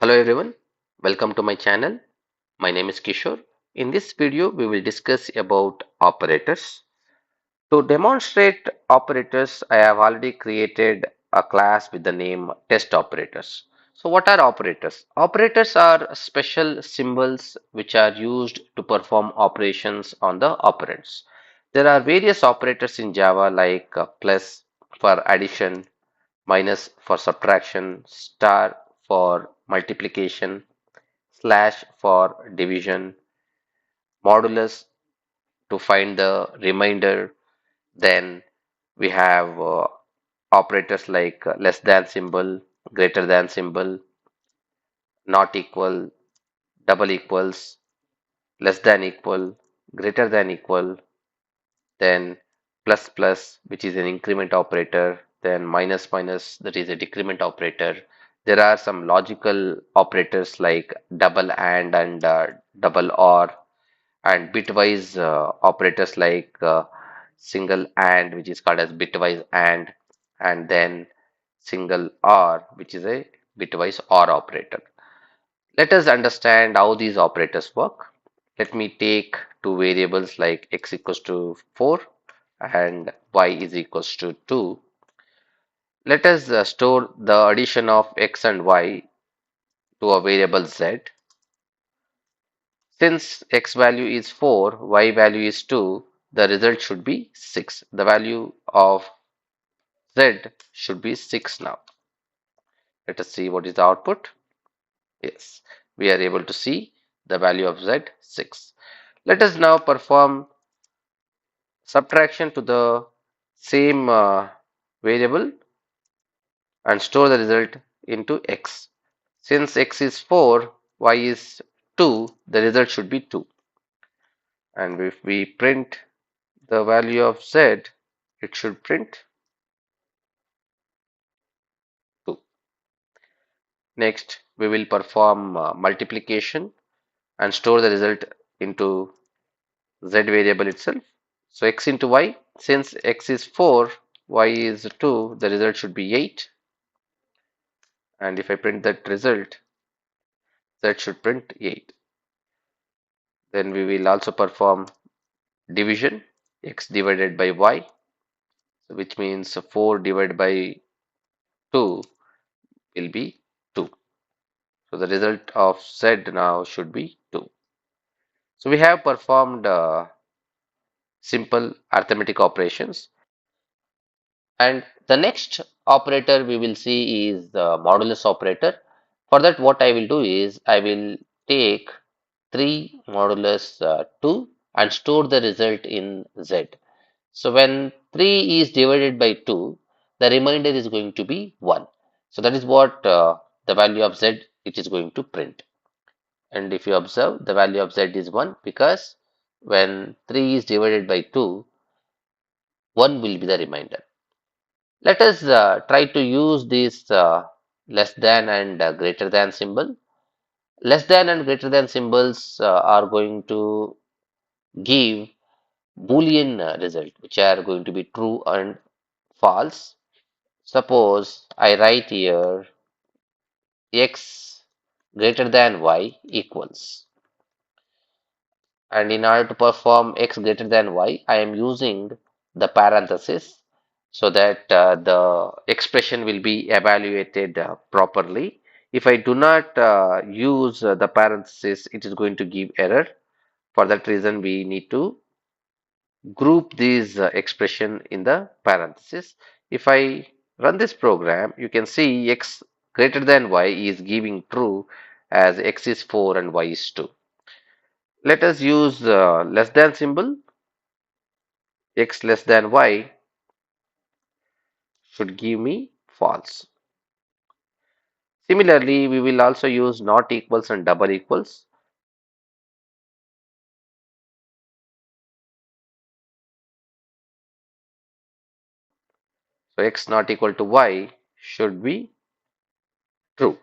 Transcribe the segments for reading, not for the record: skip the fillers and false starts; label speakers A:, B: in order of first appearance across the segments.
A: Hello everyone, welcome to my channel. My name is Kishore. In this video, we will discuss about operators. To demonstrate operators, I have already created a class with the name test operators. So what are operators? Operators are special symbols which are used to perform operations on the operands. There are various operators in Java like plus for addition, minus for subtraction, star for multiplication, slash for division, modulus to find the remainder. Then we have operators like less than symbol, greater than symbol, not equal, double equals, less than equal, greater than equal, then plus plus, which is an increment operator, then minus minus, that is a decrement operator. There are some logical operators like double and double or, and bitwise operators like single and, which is called as bitwise and then single or, which is a bitwise or operator. Let us understand how these operators work. Let me take two variables like x equals to 4 and y is equals to 2. Let us store the addition of x and y to a variable z. Since x value is 4, y value is 2, the result should be 6. The value of z should be 6 now. Let us see what is the output. Yes, we are able to see the value of z 6. Let us now perform subtraction to the same variable and store the result into x. Since x is 4, y is 2, the result should be 2. And if we print the value of z, it should print 2. Next, we will perform multiplication and store the result into z variable itself. So x into y, since x is 4, y is 2, the result should be 8. And if I print that result, z should print 8. Then we will also perform division, x divided by y, which means 4 divided by 2 will be 2. So the result of z now should be 2. So we have performed simple arithmetic operations. And the next operator we will see is the modulus operator. For that, what I will do is I will take 3 modulus 2 and store the result in z. So when 3 is divided by 2, the remainder is going to be 1. So that is what the value of z it is going to print. And if you observe, the value of z is 1 because when 3 is divided by 2, 1 will be the remainder. Let us try to use this less than and greater than symbol. Less than and greater than symbols are going to give Boolean result, which are going to be true and false. Suppose I write here x greater than y equals. And in order to perform x greater than y, I am using the parenthesis so that the expression will be evaluated properly. If I do not use the parenthesis, it is going to give error. For that reason, we need to group these expression in the parenthesis. If I run this program, you can see x greater than y is giving true as x is 4 and y is 2. Let us use less than symbol. X less than y should give me false. Similarly, we will also use not equals and double equals. So x not equal to y should be true.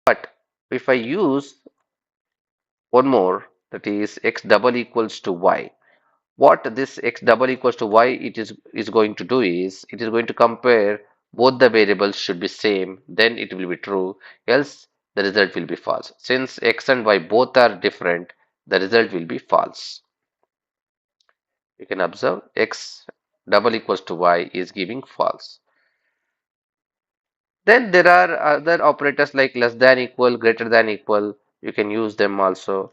A: But if I use one more, that is x double equals to y, what this x double equals to y is going to do is it is going to compare both the variables should be same, then it will be true, else the result will be false. Since x and y both are different, the result will be false. You can observe x double equals to y is giving false. Then there are other operators like less than equal, greater than equal. You can use them also.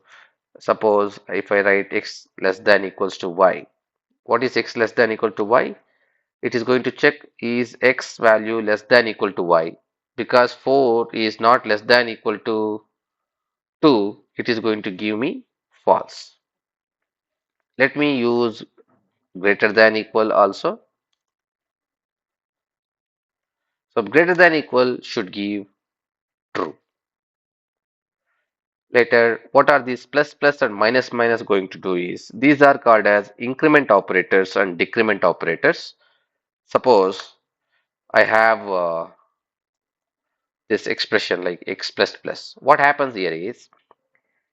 A: Suppose if I write x less than equals to y. What is x less than equal to y? It is going to check is x value less than equal to y. Because 4 is not less than equal to 2, it is going to give me false. Let me use greater than equal also. So greater than equal should give true. Later, what are these plus plus and minus minus going to do is, these are called as increment operators and decrement operators. Suppose I have this expression like x plus plus. What happens here is,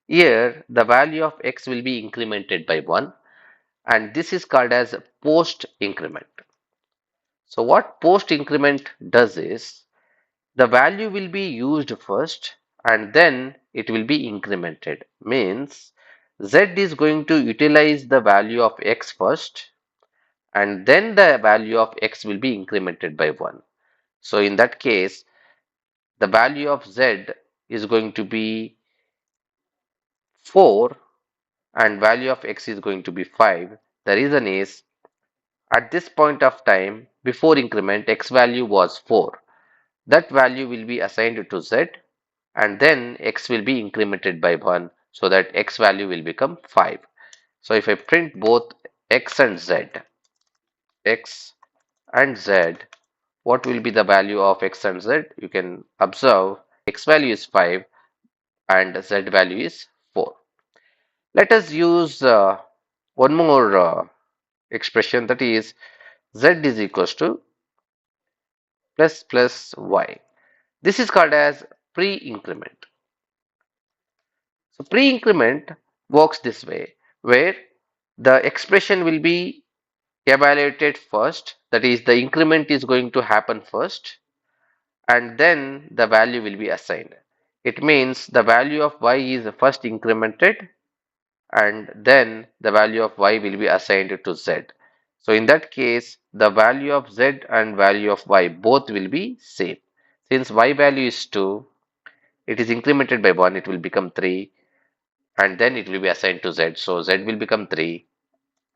A: here the value of x will be incremented by 1, and this is called as post increment. So what post increment does is, the value will be used first and then it will be incremented. Means z is going to utilize the value of x first and then the value of x will be incremented by 1. So in that case, the value of z is going to be 4 and value of x is going to be 5. The reason is, at this point of time before increment x value was 4. That value will be assigned to z and then x will be incremented by 1 so that x value will become 5. So if I print both x and z, x and z, what will be the value of x and z? You can observe x value is 5 and z value is 4. Let us use one more expression, that is z is equals to plus plus y. This is called as pre-increment. So pre-increment works this way, where the expression will be evaluated first, that is the increment is going to happen first and then the value will be assigned. It means the value of y is first incremented and then the value of y will be assigned to z. So in that case, the value of z and value of y both will be same. Since y value is 2, it is incremented by 1, it will become 3 and then it will be assigned to z. So z will become 3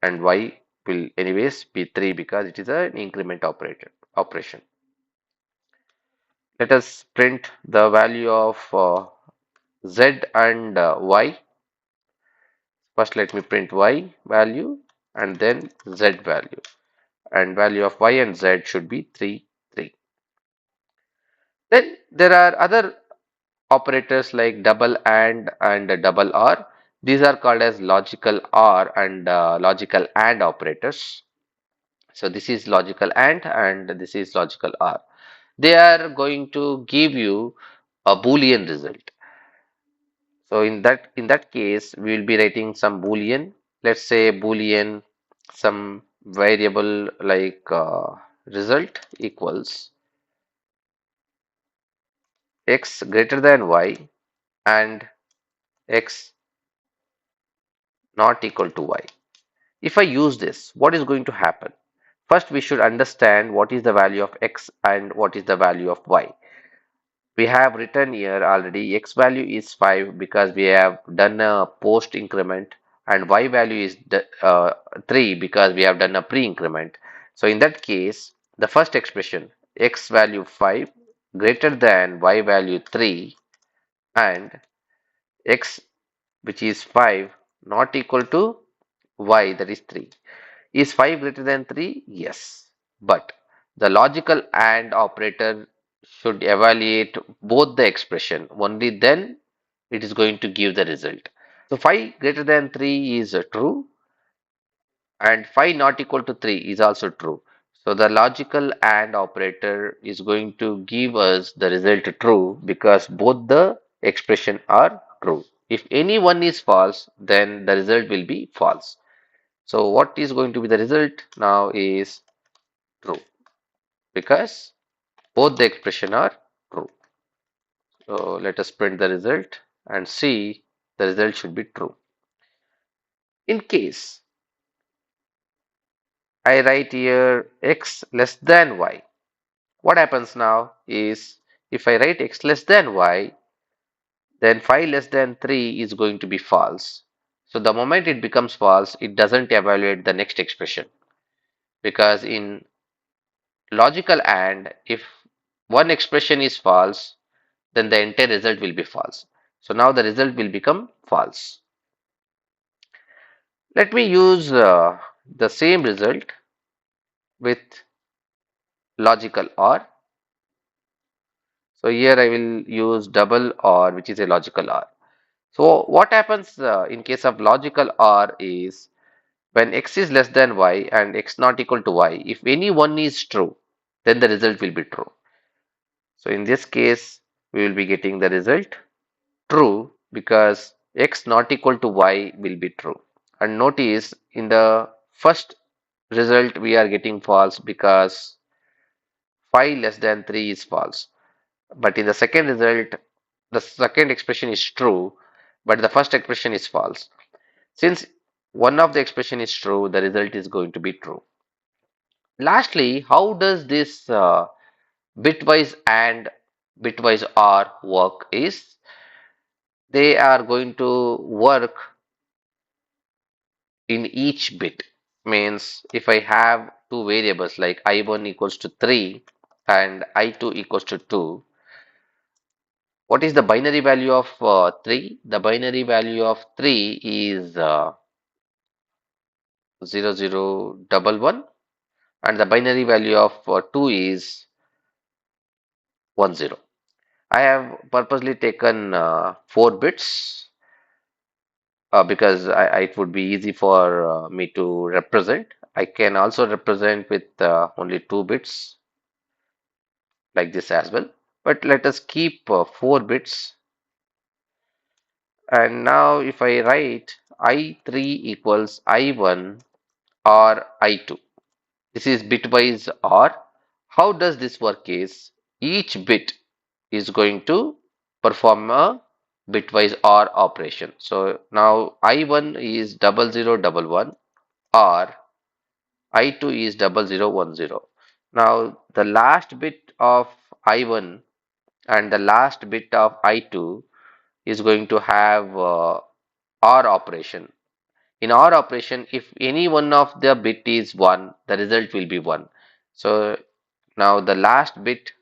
A: and y will anyways be 3 because it is an increment operation. Let us print the value of z and y. First let me print y value and then z value, and value of y and z should be 3, 3. Then there are other operators like double and double or. These are called as logical or and logical and operators. So this is logical and this is logical or. They are going to give you a Boolean result. So in that case, we will be writing some Boolean. Let's say Boolean some variable like result equals x greater than y and x not equal to y. If I use this, what is going to happen? First, we should understand what is the value of x and what is the value of y. We have written here already x value is 5 because we have done a post increment, and y value is 3 because we have done a pre increment. So in that case, the first expression x value 5 greater than y value 3 and x, which is 5, not equal to y, that is 3. Is 5 greater than 3? Yes. But the logical AND operator should evaluate both the expression. Only then it is going to give the result. So 5 greater than 3 is true and 5 not equal to 3 is also true. So the logical AND operator is going to give us the result true because both the expression are true. If any one is false, then the result will be false. So what is going to be the result now is true because both the expression are true. So let us print the result and see the result should be true. In case I write here x less than y, what happens now is if I write x less than y, then 5 less than 3 is going to be false. So the moment it becomes false, it doesn't evaluate the next expression, because in logical AND, if one expression is false, then the entire result will be false. So now the result will become false. Let me use the same result with logical OR. So here I will use double OR, which is a logical OR. So what happens in case of logical OR is when x is less than y and x not equal to y, if any one is true, then the result will be true. So in this case, we will be getting the result true because x not equal to y will be true. And notice in the first result we are getting false because 5 less than 3 is false. But in the second result, the second expression is true, but the first expression is false. Since one of the expression is true, the result is going to be true. Lastly, how does this bitwise and bitwise OR work is they are going to work in each bit. Means if I have two variables like I1 equals to 3 and I2 equals to 2, what is the binary value of 3? The binary value of 3 is 0011 and the binary value of 2 is 10. I have purposely taken 4 bits because it would be easy for me to represent. I can also represent with only 2 bits like this as well. But let us keep 4 bits. And now if I write I3 equals I1 or I2. This is bitwise OR. How does this work is each bit is going to perform a bitwise OR operation. So now I1 is 0011 or I2 is 0010. Now the last bit of I1 and the last bit of I2 is going to have OR operation. In OR operation, if any one of the bit is 1, the result will be 1. So now the last bit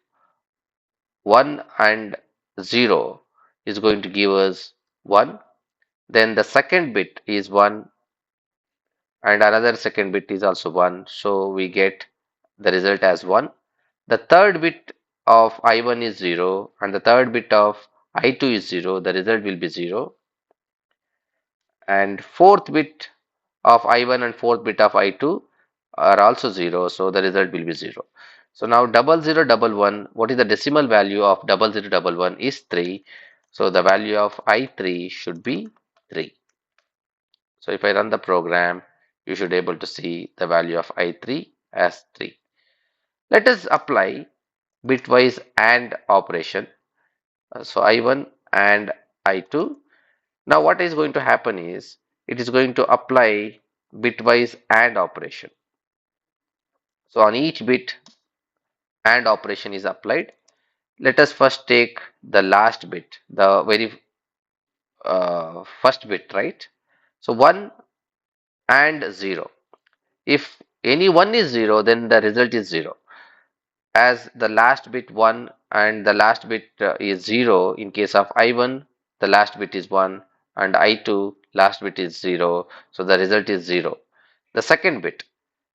A: 1 and 0 is going to give us 1. Then the second bit is 1 and another second bit is also 1. So we get the result as 1. The third bit of I1 is 0 and the third bit of I2 is 0. The result will be 0. And fourth bit of I1 and fourth bit of I2 are also 0. So the result will be 0. So now 0011, what is the decimal value of 0011 is 3. So the value of I3 should be 3. So if I run the program, you should be able to see the value of I3 as 3. Let us apply bitwise AND operation. So I1 and I2. Now what is going to happen is it is going to apply bitwise AND operation. So on each bit AND operation is applied. Let us first take the last bit, the very first bit, right? So 1 and 0. If any one is 0, then the result is 0. As the last bit 1 and the last bit is 0, in case of I1, the last bit is 1 and I2, last bit is 0. So the result is 0. The second bit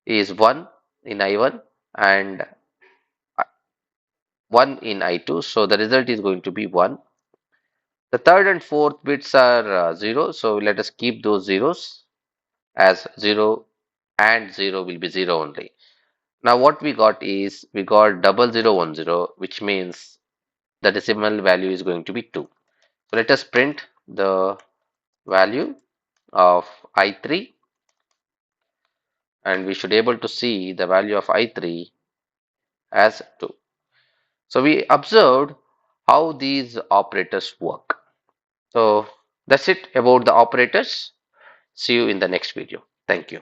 A: is 1 in I1 and 1 in I2. So the result is going to be 1. The third and fourth bits are 0. So let us keep those zeros as 0 and 0 will be 0 only. Now what we got is we got 0010, which means the decimal value is going to be 2. So let us print the value of I3 and we should be able to see the value of I3 as 2. So we observed how these operators work. So that's it about the operators. See you in the next video. Thank you.